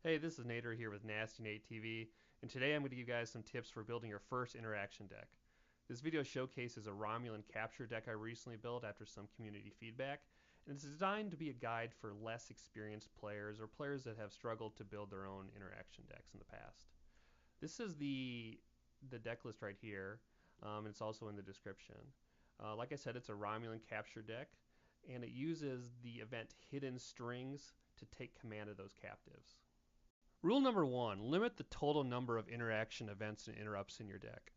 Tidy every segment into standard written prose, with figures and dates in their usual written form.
Hey, this is Nader here with NastyNateTV, and today I'm going to give you guys some tips for building your first interaction deck. This video showcases a Romulan capture deck I recently built after some community feedback, and it's designed to be a guide for less experienced players or players that have struggled to build their own interaction decks in the past. This is the deck list right here, and it's also in the description. Like I said, it's a Romulan capture deck, and it uses the event Hidden Strings to take command of those captives. Rule number one, limit the total number of interaction events and interrupts in your deck.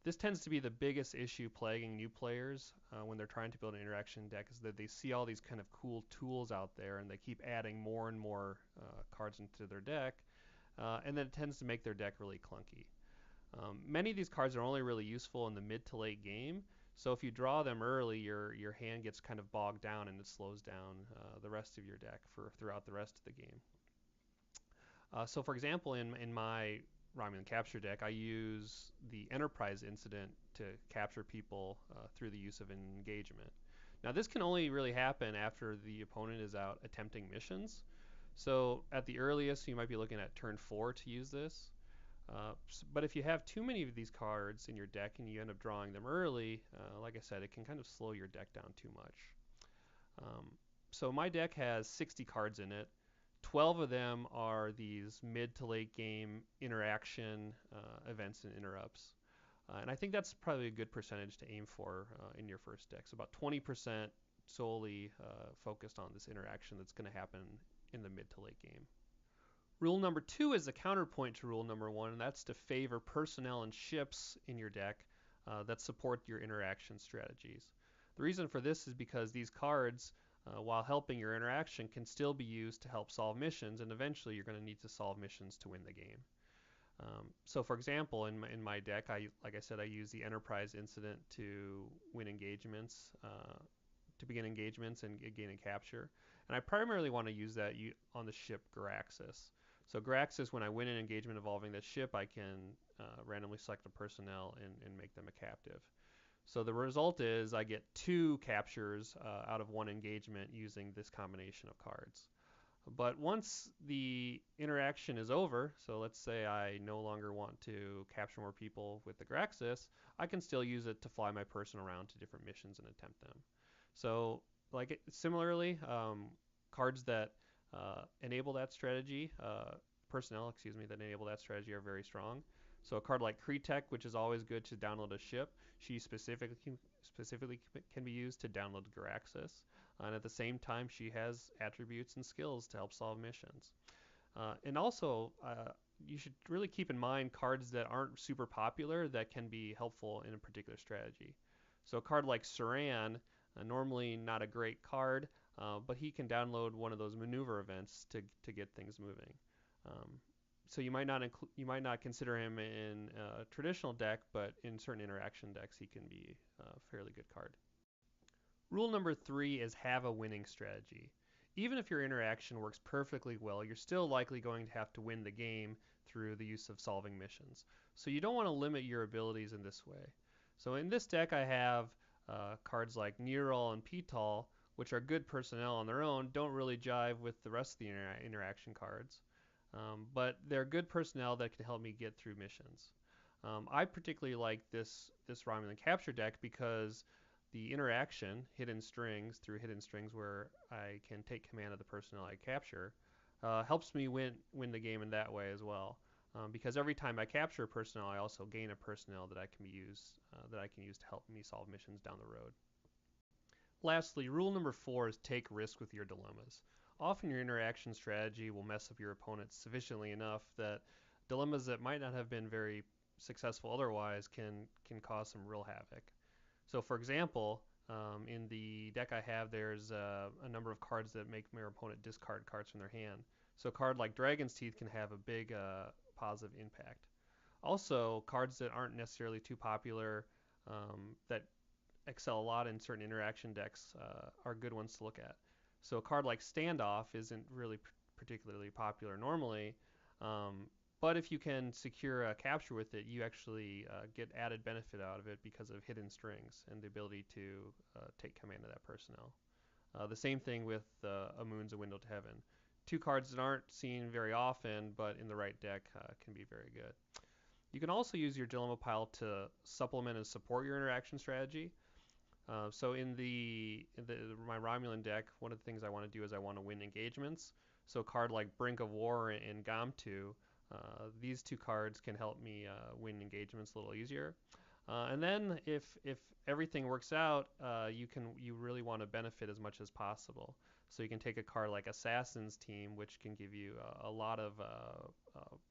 This tends to be the biggest issue plaguing new players when they're trying to build an interaction deck, is that they see all these kind of cool tools out there and they keep adding more and more cards into their deck, and then it tends to make their deck really clunky. Many of these cards are only really useful in the mid to late game, so if you draw them early, your hand gets kind of bogged down and it slows down the rest of your deck throughout the rest of the game. So for example, in my Romulan capture deck, I use the Enterprise incident to capture people through the use of an engagement. Now this can only really happen after the opponent is out attempting missions. So at the earliest, you might be looking at turn 4 to use this. But if you have too many of these cards in your deck and you end up drawing them early, like I said, it can kind of slow your deck down too much. So my deck has 60 cards in it. 12 of them are these mid to late game interaction events and interrupts. And I think that's probably a good percentage to aim for in your first deck. So about 20% solely focused on this interaction that's going to happen in the mid to late game. Rule number 2 is the counterpoint to rule number 1, and that's to favor personnel and ships in your deck that support your interaction strategies. The reason for this is because these cards, while helping your interaction, can still be used to help solve missions, and eventually you're going to need to solve missions to win the game. So for example, in my deck, like I said, I use the Enterprise incident to win engagements, to begin engagements and gain a capture. And I primarily want to use that on the ship Graxis. So Graxis, when I win an engagement involving this ship, I can randomly select a personnel and make them a captive. So the result is I get 2 captures out of 1 engagement using this combination of cards. But once the interaction is over, so let's say I no longer want to capture more people with the Graxis, I can still use it to fly my person around to different missions and attempt them. So like similarly, cards that enable that strategy, personnel, excuse me, that enable that strategy are very strong. So a card like Kretek, which is always good to download a ship, she specifically can be used to download Garaxis. And at the same time, she has attributes and skills to help solve missions. And also, you should really keep in mind cards that aren't super popular that can be helpful in a particular strategy. So a card like Saran, normally not a great card, but he can download one of those maneuver events to get things moving. So you might not consider him in a traditional deck, but in certain interaction decks he can be a fairly good card. Rule number 3 is have a winning strategy. Even if your interaction works perfectly well, you're still likely going to have to win the game through the use of solving missions. So you don't want to limit your abilities in this way. So in this deck I have cards like Neural and Petal, which are good personnel on their own, don't really jive with the rest of the interaction cards. But they're good personnel that can help me get through missions. I particularly like this Romulan capture deck because the interaction, hidden strings, through hidden strings where I can take command of the personnel I capture, helps me win the game in that way as well. Because every time I capture a personnel, I also gain a personnel that I can use to help me solve missions down the road. Lastly, rule number 4 is take risk with your dilemmas. Often your interaction strategy will mess up your opponent sufficiently enough that dilemmas that might not have been very successful otherwise can cause some real havoc. So for example, in the deck I have, there's a number of cards that make my opponent discard cards from their hand. So a card like Dragon's Teeth can have a big positive impact. Also, cards that aren't necessarily too popular, that excel a lot in certain interaction decks, are good ones to look at. So a card like Standoff isn't really particularly popular normally, but if you can secure a capture with it, you actually get added benefit out of it because of hidden strings and the ability to take command of that personnel. The same thing with A Moon's a Window to Heaven. two cards that aren't seen very often, but in the right deck can be very good. You can also use your dilemma pile to supplement and support your interaction strategy. So in my Romulan deck, one of the things I want to do is I want to win engagements. So a card like Brink of War and Gomtu, these two cards can help me win engagements a little easier. And then if everything works out, you really want to benefit as much as possible. So you can take a card like Assassin's Team, which can give you a lot of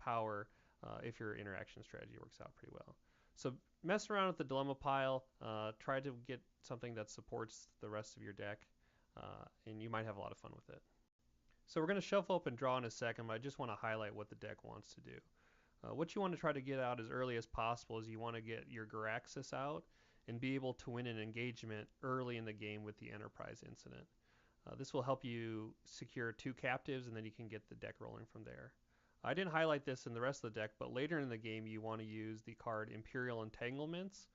power if your interaction strategy works out pretty well. So mess around with the dilemma pile, try to get something that supports the rest of your deck, and you might have a lot of fun with it. So we're going to shuffle up and draw in a second, but I just want to highlight what the deck wants to do. What you want to try to get out as early as possible is you want to get your Garaxis out and be able to win an engagement early in the game with the Enterprise incident. This will help you secure 2 captives, and then you can get the deck rolling from there. I didn't highlight this in the rest of the deck, but later in the game you want to use the card Imperial Entanglements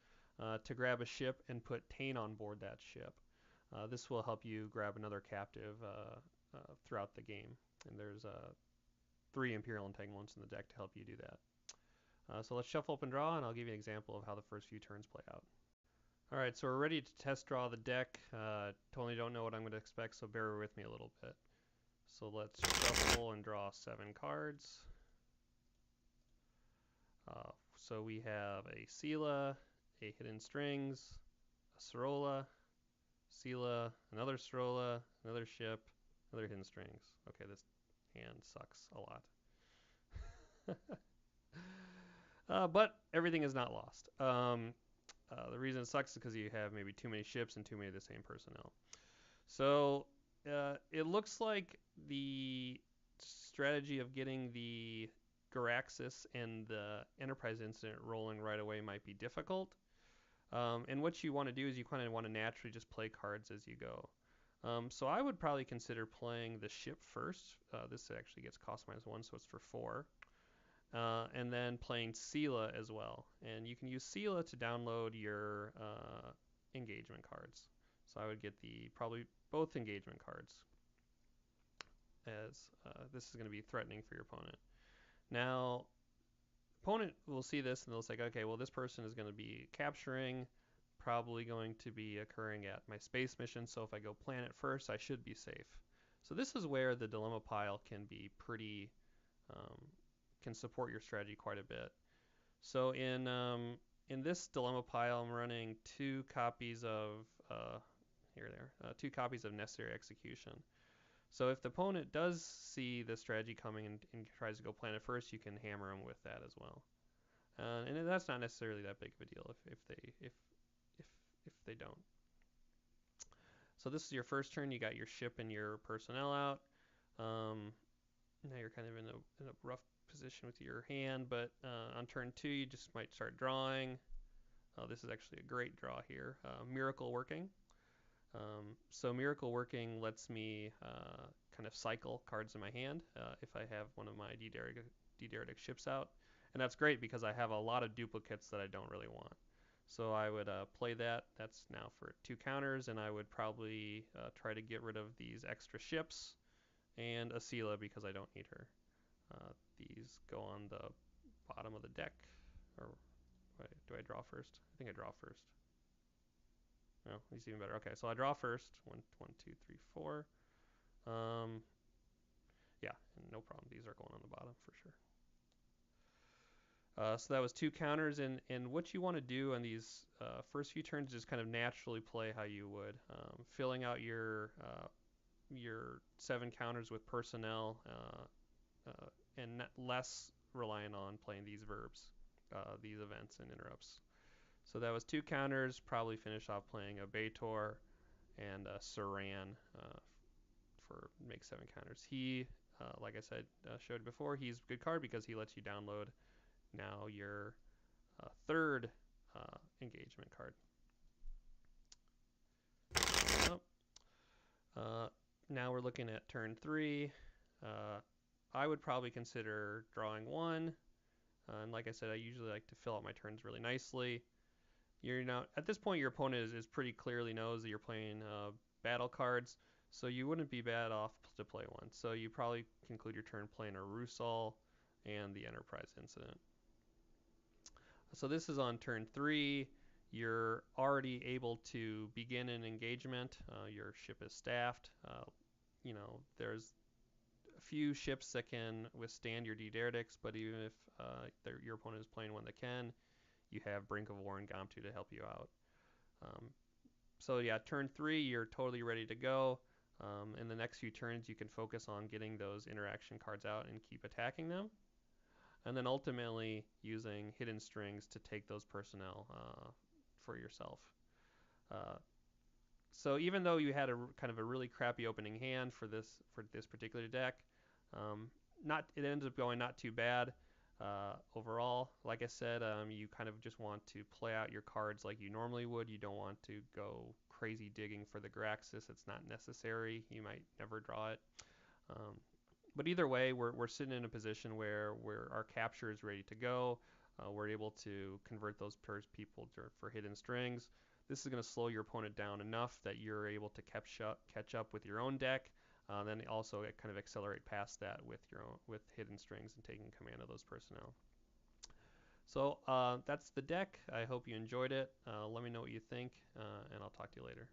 to grab a ship and put Tain on board that ship. This will help you grab another captive throughout the game, and there's 3 Imperial Entanglements in the deck to help you do that. So let's shuffle up and draw, and I'll give you an example of how the first few turns play out. Alright, so we're ready to test draw the deck. Totally don't know what I'm going to expect, so bear with me a little bit. So let's shuffle and draw 7 cards. So we have a Sela, a Hidden Strings, a Sorolla, Sela, another Sorolla, another ship, another Hidden Strings. Okay, this hand sucks a lot. But everything is not lost. The reason it sucks is because you have maybe too many ships and too many of the same personnel. So it looks like the strategy of getting the Garaxis and the Enterprise incident rolling right away might be difficult. And what you want to do is you kind of want to naturally just play cards as you go. So I would probably consider playing the ship first. This actually gets cost -1, so it's for 4. And then playing Sela as well. And you can use Sela to download your engagement cards. So I would get probably both engagement cards, as this is going to be threatening for your opponent. Now, opponent will see this and they'll say, okay, well, this person is going to be capturing, probably going to be occurring at my space mission, so if I go planet first, I should be safe. So this is where the dilemma pile can be pretty, can support your strategy quite a bit. So in this dilemma pile, I'm running 2 copies of, 2 copies of Necessary Execution. So if the opponent does see the strategy coming and tries to go planet first, you can hammer them with that as well. And that's not necessarily that big of a deal if they don't. So this is your first turn. You got your ship and your personnel out. Now you're kind of in a rough position with your hand, but on turn 2 you just might start drawing. This is actually a great draw here. Miracle Working. So Miracle Working lets me kind of cycle cards in my hand if I have one of my D-Deredic ships out. And that's great because I have a lot of duplicates that I don't really want. So I would play that. That's now for 2 counters, and I would probably try to get rid of these extra ships and a Sela because I don't need her. These go on the bottom of the deck. Or wait, do I draw first? I think I draw first. No, it's even better. Okay, so I draw first. 1, 2, 3, 4. Yeah, no problem. These are going on the bottom for sure. So that was 2 counters, and what you want to do on these first few turns is just kind of naturally play how you would, filling out your 7 counters with personnel, and less reliant on playing these verbs, these events and interrupts. So that was 2 counters. Probably finish off playing a Baitor and a Saran for make 7 counters. He, like I said, showed before, he's a good card because he lets you download now your 3rd engagement card. Now we're looking at turn 3. I would probably consider drawing 1. And like I said, I usually like to fill out my turns really nicely. At this point, your opponent is pretty clearly knows that you're playing battle cards. So you wouldn't be bad off to play one. So you probably conclude your turn playing a Rusal and the Enterprise Incident. So this is on turn 3. You're already able to begin an engagement. Your ship is staffed. There's a few ships that can withstand your D-Derdicks, but even if your opponent is playing one that can, you have Brink of War and Gomtu to help you out. So yeah, turn 3, you're totally ready to go. In the next few turns, you can focus on getting those interaction cards out and keep attacking them. And then ultimately using hidden strings to take those personnel for yourself. So even though you had a kind of a really crappy opening hand for this particular deck, it ends up going not too bad overall. Like I said, you kind of just want to play out your cards like you normally would. You don't want to go crazy digging for the Graxis. It's not necessary. You might never draw it. But either way, we're sitting in a position where our capture is ready to go. We're able to convert those people for hidden strings. This is going to slow your opponent down enough that you're able to catch up with your own deck. Then also kind of accelerate past that with hidden strings and taking command of those personnel. So that's the deck. I hope you enjoyed it. Let me know what you think, and I'll talk to you later.